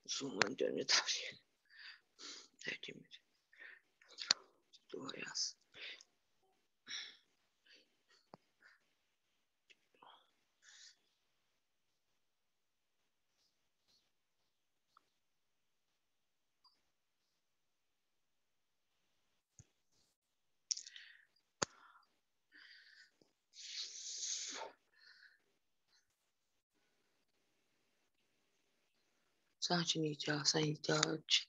Zoom'un önce tavsiye. Dediğimiz. Dua yaz. Sadece ihtiyaç.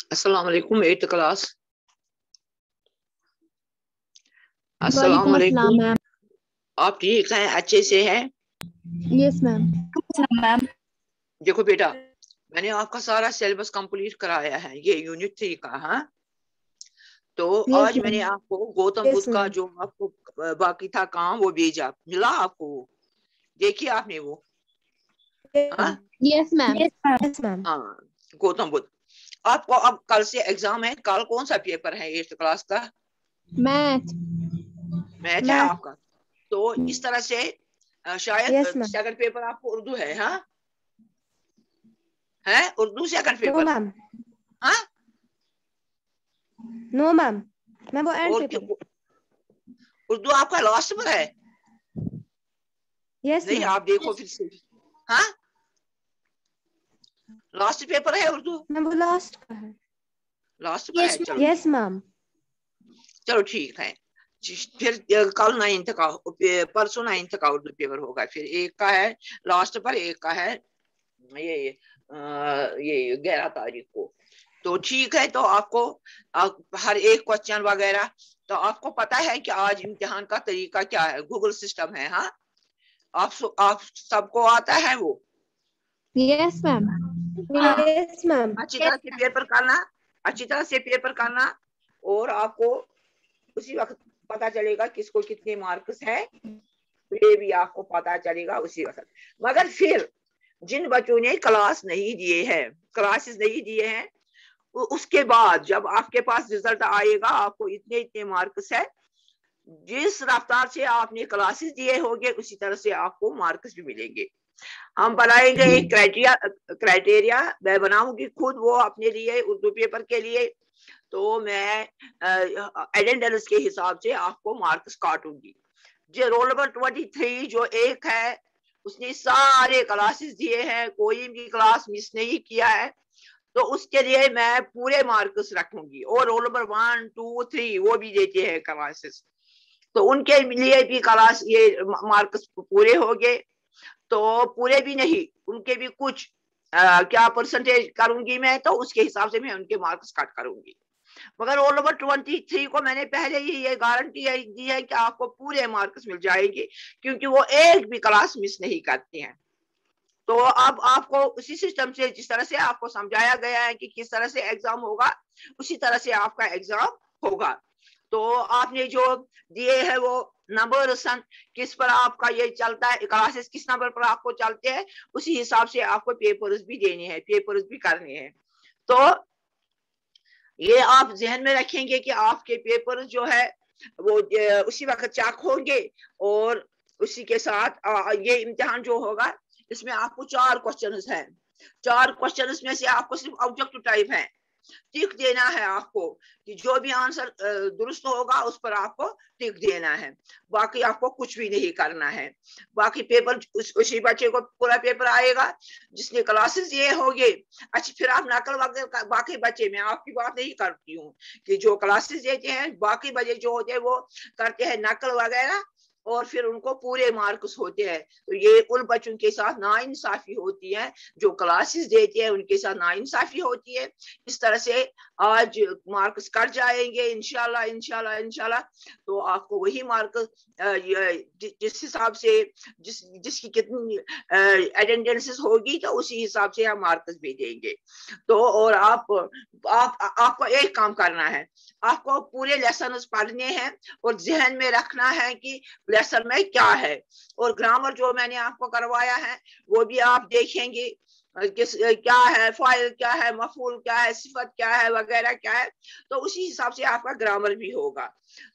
अस्सलाम वालेकुम 8th class. अस्सलाम वालेकुम। आप ठीक हैं? अच्छे से हैं? Yes ma'am. देखो बेटा, मैंने आपका सारा सिलेबस कंप्लीट कराया है, ये यूनिट 3 का। हाँ, तो आज मैंने आपको गौतम बुद्ध का जो आपको बाकी था काम वो भेजा, मिला आपको? देखिए आपने वो? हाँ यस मैम। Yes ma'am. हाँ, गौतम बुद्ध। आपको अब कल से एग्जाम है। कल कौन सा पेपर है 8th क्लास का? मैथ है आपका। तो इस तरह से शायद सेकंड पेपर आपको उर्दू है। हाँ है Urdu second paper? No ma'am. हाँ नो मैम, मैं वो एंड पेपर। उर्दू आपका लास्ट पर है? यस नहीं, आप देखो फिर से। हाँ, लास्ट पेपर है उर्दू? मैं वो लास्ट का है। लास्ट पर है? चलो यस मैम। चलो ठीक है। फिर कल 9th का, परसों 9th का उर्दू पेपर होगा। फिर एक का है लास्ट पर, एक का है ये 11 तारीख को। तो ठीक है। तो आपको हर एक क्वेश्चन वगैरह तो आपको पता है कि आज इम्तिहान का तरीका क्या है, गूगल सिस्टम है। हाँ, आप सबको आता है वो? Yes ma'am. Yes ma'am. अच्छी तरह से पेपर करना, अच्छी तरह से पेपर करना, और आपको उसी वक्त पता चलेगा किसको कितने मार्क्स है, ये भी आपको पता चलेगा उसी वक्त। मगर फिर जिन बच्चों ने क्लासेस नहीं दिए हैं, उसके बाद जब आपके पास रिजल्ट आएगा, आपको इतने इतने मार्क्स है, जिस रफ्तार से आपने क्लासेस दिए होंगे उसी तरह से आपको मार्क्स भी मिलेंगे। हम बनाएंगे एक क्राइटेरिया, मैं बनाऊंगी खुद वो अपने लिए उर्दू पेपर के लिए। तो मैं अटेंडेंस के हिसाब से आपको मार्क्स काटूंगी। जो रोल नंबर 23 जो एक है, उसने सारे क्लासेस दिए हैं, कोई भी क्लास मिस नहीं किया है, तो उसके लिए मैं पूरे मार्क्स रखूंगी। और रोल नंबर 1, 2, 3 वो भी देते हैं क्लासेस, तो उनके लिए भी क्लास ये मार्क्स पूरे हो गए। तो पूरे भी नहीं, उनके भी कुछ क्या परसेंटेज करूंगी मैं, तो उसके हिसाब से मैं उनके मार्क्स कट करूंगी। मगर रोल नंबर 23 को मैंने पहले ही ये गारंटी दी है कि आपको पूरे मार्क्स मिल जाएंगे, क्योंकि वो एक भी क्लास मिस नहीं करते हैं। तो अब आपको उसी सिस्टम से, जिस तरह से आपको समझाया गया है कि किस तरह से एग्जाम होगा, उसी तरह से आपका एग्जाम होगा। तो आपने जो दिए है वो नंबर किस पर आपका ये चलता है, क्लासेस किस नंबर पर आपको चलते हैं, उसी हिसाब से आपको पेपर्स भी देने हैं, पेपर्स भी करने हैं। तो ये आप जहन में रखेंगे कि आपके पेपर जो है वो उसी वक्त चेक होंगे, और उसी के साथ ये इम्तिहान जो होगा, इसमें आपको 4 क्वेश्चंस हैं। 4 क्वेश्चंस में से आपको सिर्फ ऑब्जेक्टिव टाइप है, टिक देना है आपको कि जो भी आंसर दुरुस्त होगा उस पर आपको टिक देना है, बाकी आपको कुछ भी नहीं करना है। बाकी पेपर उसी बच्चे को पूरा पेपर आएगा जिसने क्लासेस दिए होंगे। अच्छा, फिर आप नकल वगैरह, बाकी बच्चे, मैं आपकी बात नहीं करती हूँ कि जो क्लासेस देते हैं, बाकी बच्चे जो होते हैं वो करते हैं नकल वगैरह, और फिर उनको पूरे मार्क्स होते हैं। तो ये उन बच्चों के साथ नाइंसाफी होती है, जो क्लासेस देते हैं उनके साथ नाइंसाफी होती है। इस तरह से आज मार्क्स कट जाएंगे इंशाल्लाह इंशाल्लाह इंशाल्लाह। तो आपको वही मार्क जिस हिसाब से जिसकी कितनी अटेंडेंसेस होगी, तो उसी हिसाब से हम मार्क्स भी देंगे। तो और आपको एक काम करना है, आपको पूरे लेसन पढ़ने हैं और जहन में रखना है कि लेसन में क्या है। और ग्रामर जो मैंने आपको करवाया है वो भी आप देखेंगे, क्या है, फाइल क्या है, मफूल क्या है, सिफत क्या है, वगैरह क्या है, तो उसी हिसाब से आपका ग्रामर भी होगा।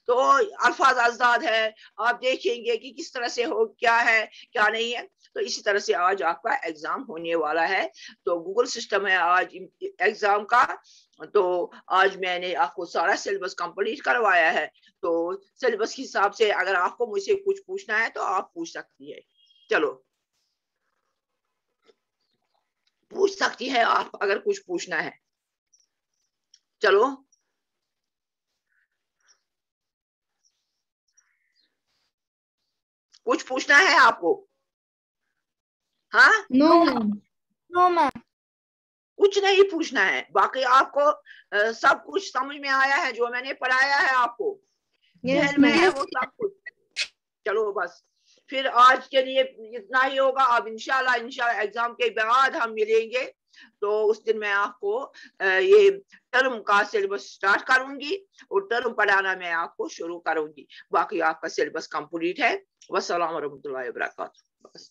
तो अल्फाज आजाद है, आप देखेंगे कि किस तरह से हो, क्या है क्या नहीं है। तो इसी तरह से आज आपका एग्जाम होने वाला है। तो गूगल सिस्टम है आज एग्जाम का। तो आज मैंने आपको सारा सिलेबस कंप्लीट करवाया है। तो सिलेबस के हिसाब से अगर आपको मुझसे कुछ पूछना है तो आप पूछ सकती है। चलो, पूछ सकती है आप अगर कुछ पूछना है। चलो, कुछ पूछना है आपको? हाँ, नो मैम। No ma'am. कुछ नहीं पूछना है। बाकी आपको सब कुछ समझ में आया है जो मैंने पढ़ाया है आपको, यस ध्यान में है मैम। वो सब कुछ? चलो बस, फिर आज के लिए इतना ही होगा। अब इंशाल्लाह एग्जाम के बाद हम मिलेंगे। तो उस दिन मैं आपको ये टर्म का सिलेबस स्टार्ट करूंगी और टर्म पढ़ाना मैं आपको शुरू करूंगी। बाकी आपका सिलेबस कंप्लीट है। वस्सलाम वरहमतुल्लाहि वबरकातुहू। बस।